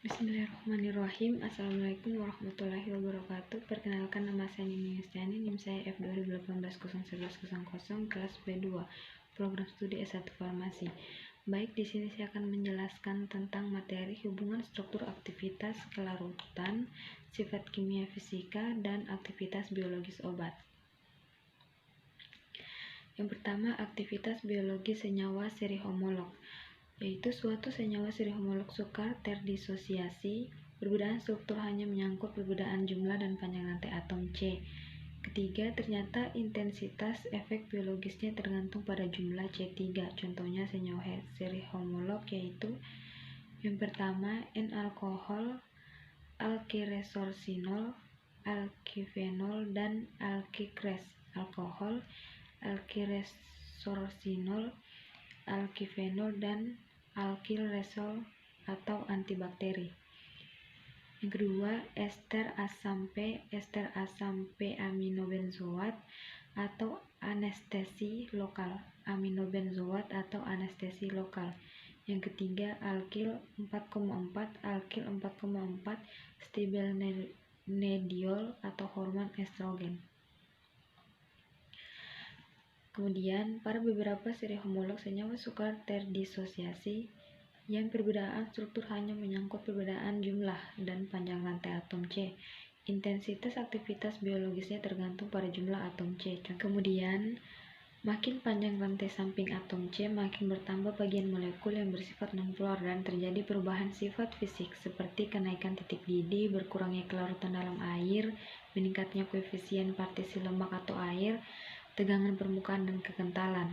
Bismillahirrahmanirrahim. Assalamualaikum warahmatullahi wabarakatuh. Perkenalkan, nama saya Nini Yustiani, NIM saya F2018-01100, kelas B2, program studi S1 Farmasi. Baik, di sini saya akan menjelaskan tentang materi hubungan struktur aktivitas kelarutan, sifat kimia fisika, dan aktivitas biologis obat. Yang pertama, aktivitas biologi senyawa seri homolog, yaitu suatu senyawa seri homolog sukar terdisosiasi. Perbedaan struktur hanya menyangkut perbedaan jumlah dan panjang rantai atom C. Ketiga, ternyata intensitas efek biologisnya tergantung pada jumlah C3. Contohnya senyawa seri homolog yaitu yang pertama N-alkohol, alkiresorsinol, alkifenol, dan alkikres. Alkohol, alkiresorsinol, alkifenol, dan alkilresol atau antibakteri. Yang kedua, ester asam P aminobenzoat atau anestesi lokal. Aminobenzoat atau anestesi lokal. Yang ketiga, alkil 4,4 stilbenediol atau hormon estrogen. Kemudian, pada beberapa seri homolog senyawa sukar terdisosiasi yang perbedaan struktur hanya menyangkut perbedaan jumlah dan panjang rantai atom C. Intensitas aktivitas biologisnya tergantung pada jumlah atom C. Kemudian, makin panjang rantai samping atom C, makin bertambah bagian molekul yang bersifat nonpolar dan terjadi perubahan sifat fisik seperti kenaikan titik didih, berkurangnya kelarutan dalam air, meningkatnya koefisien partisi lemak atau air, tegangan permukaan, dan kekentalan.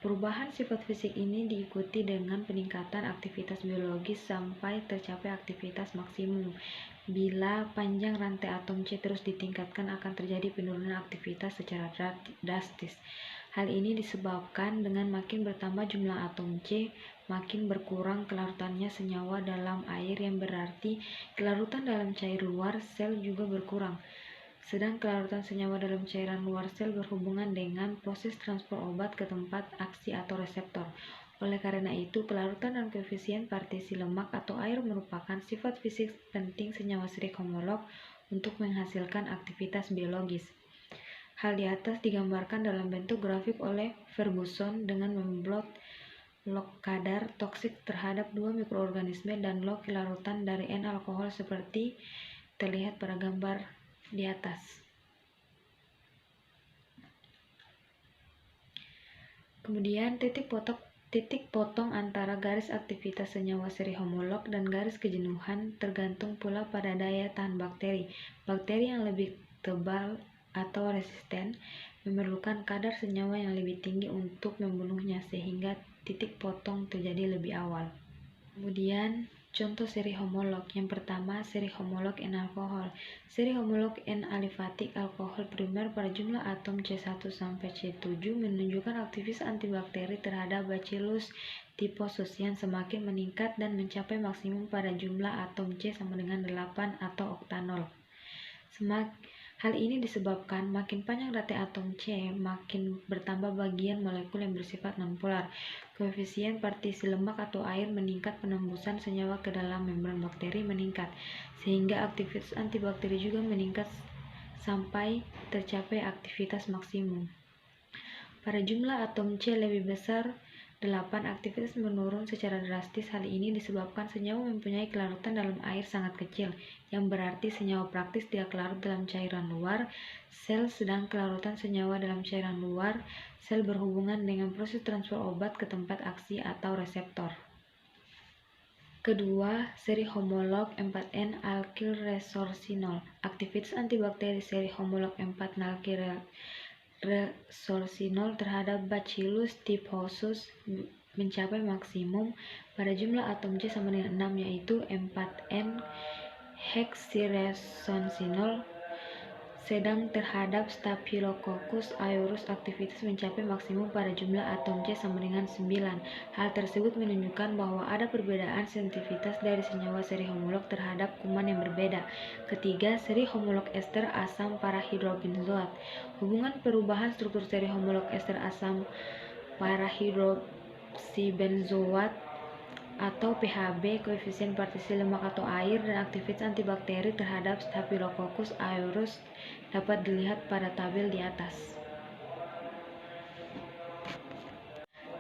Perubahan sifat fisik ini diikuti dengan peningkatan aktivitas biologis sampai tercapai aktivitas maksimum. Bila panjang rantai atom C terus ditingkatkan, akan terjadi penurunan aktivitas secara drastis. Hal ini disebabkan dengan makin bertambah jumlah atom C, makin berkurang kelarutannya senyawa dalam air, yang berarti kelarutan dalam cair luar sel juga berkurang. Sedang kelarutan senyawa dalam cairan luar sel berhubungan dengan proses transport obat ke tempat aksi atau reseptor. Oleh karena itu, kelarutan dan koefisien partisi lemak atau air merupakan sifat fisik penting senyawa seri homolog untuk menghasilkan aktivitas biologis. Hal di atas digambarkan dalam bentuk grafik oleh Ferguson dengan memplot log kadar toksik terhadap 2 mikroorganisme dan log kelarutan dari N-alkohol seperti terlihat pada gambar di atas. Kemudian titik potong antara garis aktivitas senyawa seri homolog dan garis kejenuhan tergantung pula pada daya tahan bakteri. Bakteri yang lebih tebal atau resisten memerlukan kadar senyawa yang lebih tinggi untuk membunuhnya, sehingga titik potong terjadi lebih awal. Kemudian contoh seri homolog. Yang pertama, seri homolog N-alkohol. Seri homolog N-alifatik alkohol primer pada jumlah atom C1 sampai C7 menunjukkan aktivitas antibakteri terhadap Bacillus typhus yang semakin meningkat dan mencapai maksimum pada jumlah atom C sama dengan 8 atau oktanol. Hal ini disebabkan makin panjang rantai atom C, makin bertambah bagian molekul yang bersifat nonpolar. Koefisien partisi lemak atau air meningkat, penembusan senyawa ke dalam membran bakteri meningkat, sehingga aktivitas antibakteri juga meningkat sampai tercapai aktivitas maksimum. Pada jumlah atom C lebih besar 8, aktivitas menurun secara drastis. Hal ini disebabkan senyawa mempunyai kelarutan dalam air sangat kecil, yang berarti senyawa praktis tidak larut dalam cairan luar sel, sedang kelarutan senyawa dalam cairan luar sel berhubungan dengan proses transfer obat ke tempat aksi atau reseptor. Kedua, seri homolog 4N alkilresorsinol. Aktivitas antibakteri seri homolog 4 alkilresorsinol terhadap Bacillus typhus mencapai maksimum pada jumlah atom C sama dengan 6, yaitu 4N hexyresorsinol. Sedang terhadap Staphylococcus aureus aktivitas mencapai maksimum pada jumlah atom C sama dengan 9. Hal tersebut menunjukkan bahwa ada perbedaan sensitivitas dari senyawa seri homolog terhadap kuman yang berbeda. Ketiga, seri homolog ester asam parahidrobenzoat. Hubungan perubahan struktur seri homolog ester asam parahidroksibenzoat atau pHb, koefisien partisi lemak atau air, dan aktivitas antibakteri terhadap Staphylococcus aureus dapat dilihat pada tabel di atas.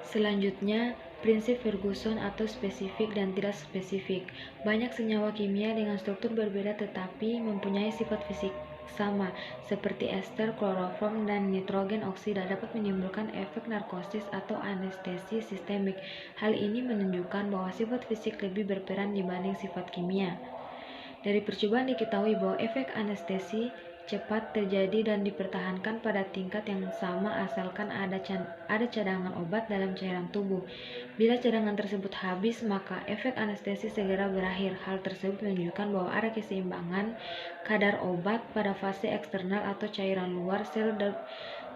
Selanjutnya, prinsip Ferguson atau spesifik dan tidak spesifik. Banyak senyawa kimia dengan struktur berbeda tetapi mempunyai sifat fisik sama, seperti ester, kloroform, dan nitrogen oksida dapat menimbulkan efek narkosis atau anestesi sistemik. Hal ini menunjukkan bahwa sifat fisik lebih berperan dibanding sifat kimia. Dari percobaan diketahui bahwa efek anestesi cepat terjadi dan dipertahankan pada tingkat yang sama asalkan ada cadangan obat dalam cairan tubuh. Bila cadangan tersebut habis, maka efek anestesi segera berakhir. Hal tersebut menunjukkan bahwa ada keseimbangan kadar obat pada fase eksternal atau cairan luar sel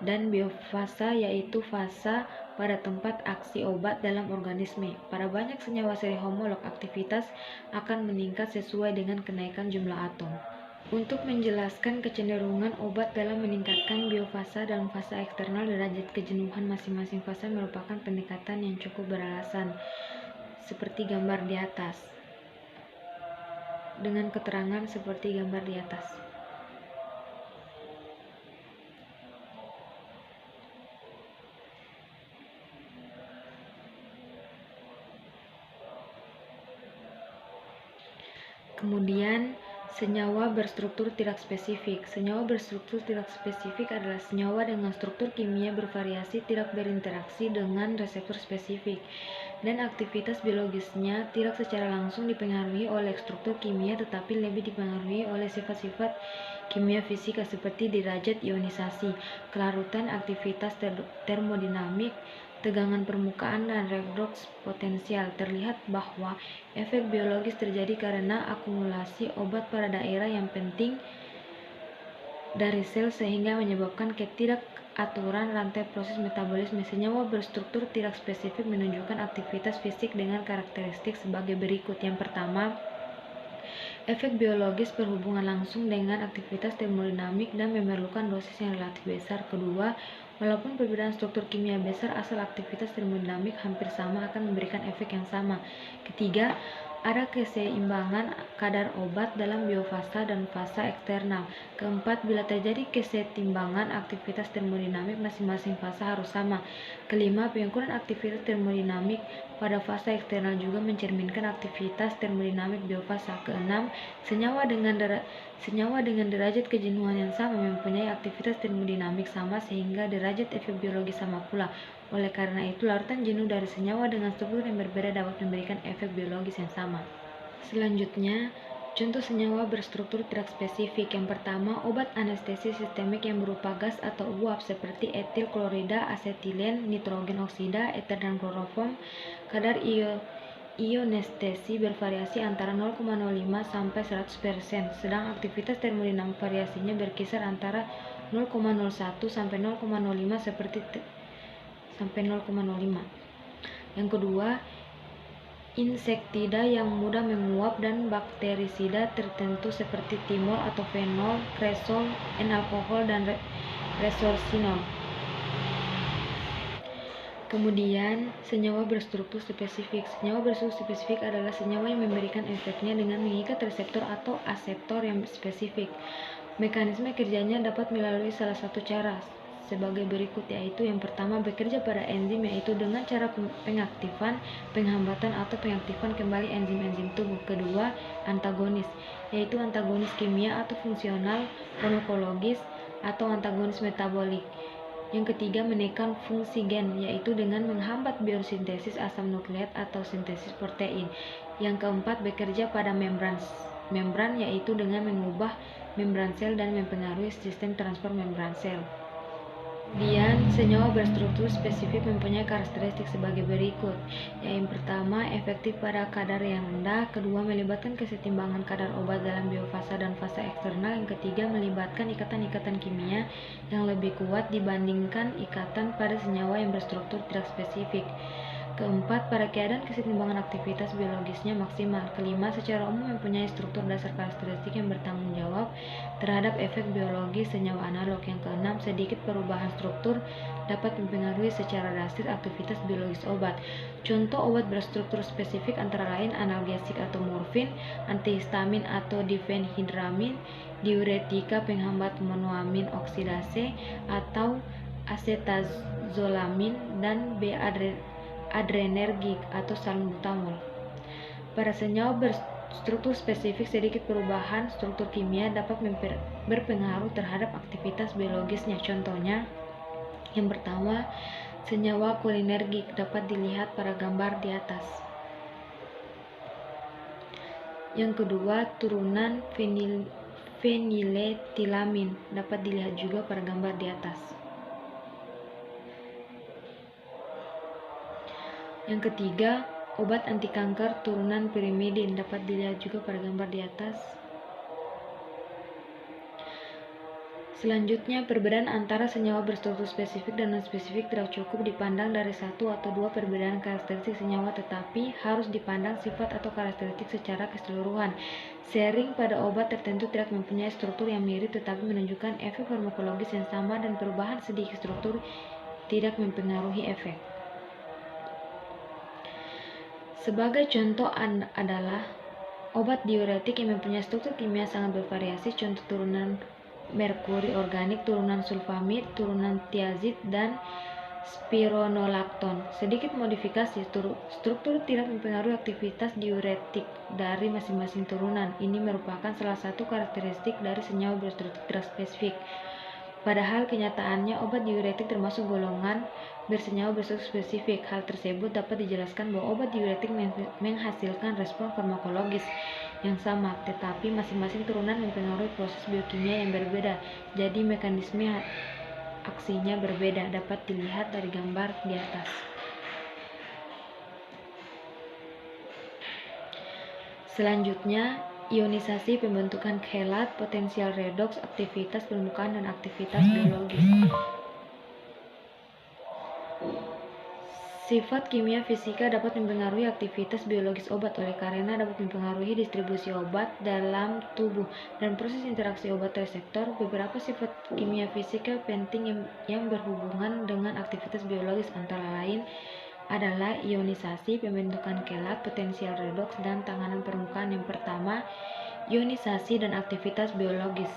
dan biofasa, yaitu fasa pada tempat aksi obat dalam organisme. Pada banyak senyawa seri homolog, aktivitas akan meningkat sesuai dengan kenaikan jumlah atom. Untuk menjelaskan kecenderungan obat dalam meningkatkan biofasa dan fasa eksternal, derajat kejenuhan masing-masing fasa merupakan pendekatan yang cukup beralasan, seperti gambar di atas. Dengan keterangan seperti gambar di atas. Kemudian, senyawa berstruktur tidak spesifik. Senyawa berstruktur tidak spesifik adalah senyawa dengan struktur kimia bervariasi, tidak berinteraksi dengan reseptor spesifik, dan aktivitas biologisnya tidak secara langsung dipengaruhi oleh struktur kimia tetapi lebih dipengaruhi oleh sifat-sifat kimia fisika seperti derajat ionisasi, kelarutan, aktivitas termodinamik, tegangan permukaan, dan redoks potensial. Terlihat bahwa efek biologis terjadi karena akumulasi obat pada daerah yang penting dari sel sehingga menyebabkan ketidakaturan rantai proses metabolisme. Senyawa berstruktur tidak spesifik menunjukkan aktivitas fisik dengan karakteristik sebagai berikut. Yang pertama, efek biologis berhubungan langsung dengan aktivitas termodinamik dan memerlukan dosis yang relatif besar. Kedua, walaupun perbedaan struktur kimia besar, asal aktivitas termodinamik hampir sama akan memberikan efek yang sama. Ketiga, ada keseimbangan kadar obat dalam biofasa dan fasa eksternal. Keempat, bila terjadi kesetimbangan aktivitas termodinamik, masing-masing fasa harus sama. Kelima, pengukuran aktivitas termodinamik pada fasa eksternal juga mencerminkan aktivitas termodinamik biofasa. Keenam, senyawa dengan derajat kejenuhan yang sama mempunyai aktivitas termodinamik sama sehingga derajat efek biologi sama pula. Oleh karena itu, larutan jenuh dari senyawa dengan struktur yang berbeda dapat memberikan efek biologis yang sama. Selanjutnya, contoh senyawa berstruktur tidak spesifik. Yang pertama, obat anestesi sistemik yang berupa gas atau uap seperti etil klorida, asetilen, nitrogen oksida, eter, dan kloroform. Kadar ionestesi bervariasi antara 0,05 sampai 100%, sedang aktivitas termodinamik variasinya berkisar antara 0,01 sampai 0,05 sampai 0,05. Yang kedua, insektida yang mudah menguap dan bakterisida tertentu seperti timol atau fenol, kresol, N-alkohol, dan resorcinol. Kemudian, senyawa berstruktur spesifik. Senyawa berstruktur spesifik adalah senyawa yang memberikan efeknya dengan mengikat reseptor atau aseptor yang spesifik. Mekanisme kerjanya dapat melalui salah satu cara sebagai berikut, yaitu yang pertama, bekerja pada enzim, yaitu dengan cara pengaktifan, penghambatan, atau pengaktifan kembali enzim-enzim tubuh. Kedua, antagonis, yaitu antagonis kimia atau fungsional, farmakologis, atau antagonis metabolik. Yang ketiga, menekan fungsi gen, yaitu dengan menghambat biosintesis asam nukleat atau sintesis protein. Yang keempat, bekerja pada membran, yaitu dengan mengubah membran sel dan mempengaruhi sistem transport membran sel. Kemudian, senyawa berstruktur spesifik mempunyai karakteristik sebagai berikut. Yang pertama, efektif pada kadar yang rendah. Kedua, melibatkan kesetimbangan kadar obat dalam biofasa dan fasa eksternal. Yang ketiga, melibatkan ikatan-ikatan kimia yang lebih kuat dibandingkan ikatan pada senyawa yang berstruktur tidak spesifik. Keempat, pada keadaan keseimbangan aktivitas biologisnya maksimal. Kelima, secara umum mempunyai struktur dasar karakteristik yang bertanggung jawab terhadap efek biologis senyawa analog. Yang keenam, sedikit perubahan struktur dapat mempengaruhi secara drastis aktivitas biologis obat. Contoh obat berstruktur spesifik antara lain analgesik atau morfin, antihistamin atau difenhidramin, diuretika penghambat monoamin oksidase atau acetazolamin, dan adrenergik atau salbutamol. Pada senyawa berstruktur spesifik, sedikit perubahan struktur kimia dapat berpengaruh terhadap aktivitas biologisnya. Contohnya, yang pertama, senyawa kolinergik dapat dilihat pada gambar di atas. Yang kedua, turunan feniletilamin dapat dilihat juga pada gambar di atas. Yang ketiga, obat anti kanker turunan pirimidin dapat dilihat juga pada gambar di atas. Selanjutnya, perbedaan antara senyawa berstruktur spesifik dan non-spesifik tidak cukup dipandang dari satu atau dua perbedaan karakteristik senyawa, tetapi harus dipandang sifat atau karakteristik secara keseluruhan. Sharing pada obat tertentu tidak mempunyai struktur yang mirip tetapi menunjukkan efek farmakologis yang sama, dan perubahan sedikit struktur tidak mempengaruhi efek. Sebagai contoh adalah obat diuretik yang mempunyai struktur kimia sangat bervariasi, contoh turunan merkuri organik, turunan sulfamid, turunan tiazid, dan spironolakton. Sedikit modifikasi struktur tidak mempengaruhi aktivitas diuretik dari masing-masing turunan. Ini merupakan salah satu karakteristik dari senyawa berstruktur tidak spesifik. Padahal kenyataannya obat diuretik termasuk golongan bersenyawa berstruktur spesifik. Hal tersebut dapat dijelaskan bahwa obat diuretik menghasilkan respon farmakologis yang sama, tetapi masing-masing turunan mempengaruhi proses biokimia yang berbeda, jadi mekanisme aksinya berbeda, dapat dilihat dari gambar di atas. Selanjutnya, ionisasi, pembentukan kelat, potensial redoks, aktivitas permukaan, dan aktivitas biologis. Sifat kimia fisika dapat mempengaruhi aktivitas biologis obat, oleh karena dapat mempengaruhi distribusi obat dalam tubuh dan proses interaksi obat reseptor. Beberapa sifat kimia fisika penting yang berhubungan dengan aktivitas biologis antara lain adalah ionisasi, pembentukan kelat, potensial redoks, dan tanganan permukaan. Yang pertama, ionisasi dan aktivitas biologis.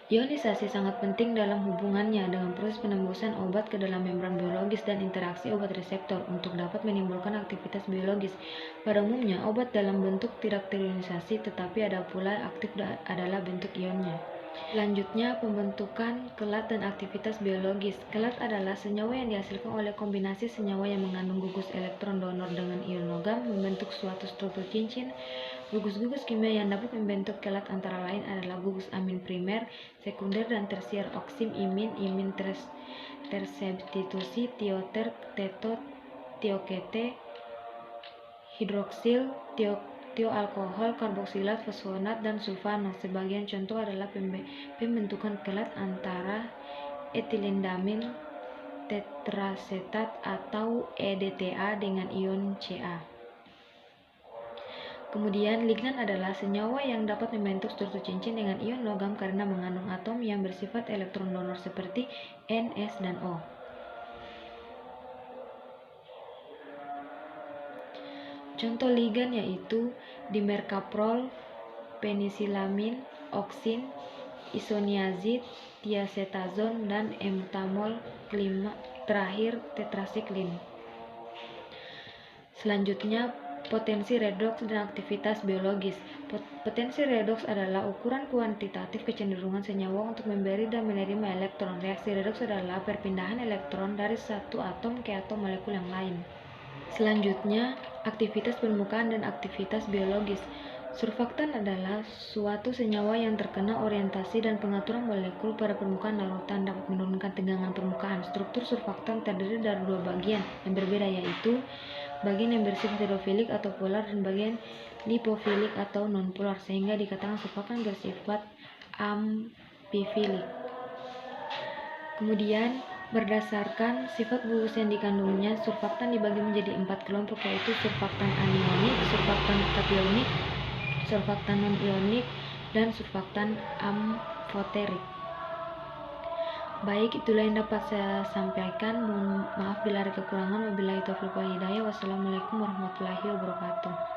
Ionisasi sangat penting dalam hubungannya dengan proses penembusan obat ke dalam membran biologis dan interaksi obat reseptor untuk dapat menimbulkan aktivitas biologis. Pada umumnya, obat dalam bentuk tidak terionisasi, tetapi ada pula aktif adalah bentuk ionnya. Selanjutnya, pembentukan kelat dan aktivitas biologis. Kelat adalah senyawa yang dihasilkan oleh kombinasi senyawa yang mengandung gugus elektron donor dengan ion logam membentuk suatu struktur cincin. Gugus-gugus kimia yang dapat membentuk kelat antara lain adalah gugus amin primer, sekunder, dan tersier, oksim, imin tersubstitusi, tioter, keto, tiokete, hidroksil, tioalkohol, karboksilat, fosfonat, dan sulfano. Sebagian contoh adalah pembentukan kelat antara etilendamin tetrasetat atau EDTA dengan ion Ca. Kemudian, lignan adalah senyawa yang dapat membentuk struktur cincin dengan ion logam karena mengandung atom yang bersifat elektron donor seperti N, S, dan O. Contoh ligan yaitu dimercaprol, penisilamin, oksin, isoniazid, tiasetazon, dan emutamol. Terakhir, tetrasiklin. Selanjutnya, potensi redoks dan aktivitas biologis. Potensi redoks adalah ukuran kuantitatif kecenderungan senyawa untuk memberi dan menerima elektron. Reaksi redoks adalah perpindahan elektron dari satu atom ke atom molekul yang lain. Selanjutnya, aktivitas permukaan dan aktivitas biologis. Surfaktan adalah suatu senyawa yang terkena orientasi dan pengaturan molekul pada permukaan larutan, dapat menurunkan tegangan permukaan. Struktur surfaktan terdiri dari dua bagian yang berbeda, yaitu bagian yang bersifat hidrofilik atau polar dan bagian lipofilik atau non-polar, sehingga dikatakan surfaktan bersifat amfifilik. Kemudian, Berdasarkan sifat gugus yang dikandungnya, surfaktan dibagi menjadi 4 kelompok, yaitu surfaktan anionik, surfaktan kationik, surfaktan non-ionik, dan surfaktan amfoterik. Baik, itulah yang dapat saya sampaikan. Mohon maaf bila ada kekurangan. Wabillahi taufiq wal hidayah. Wassalamualaikum warahmatullahi wabarakatuh.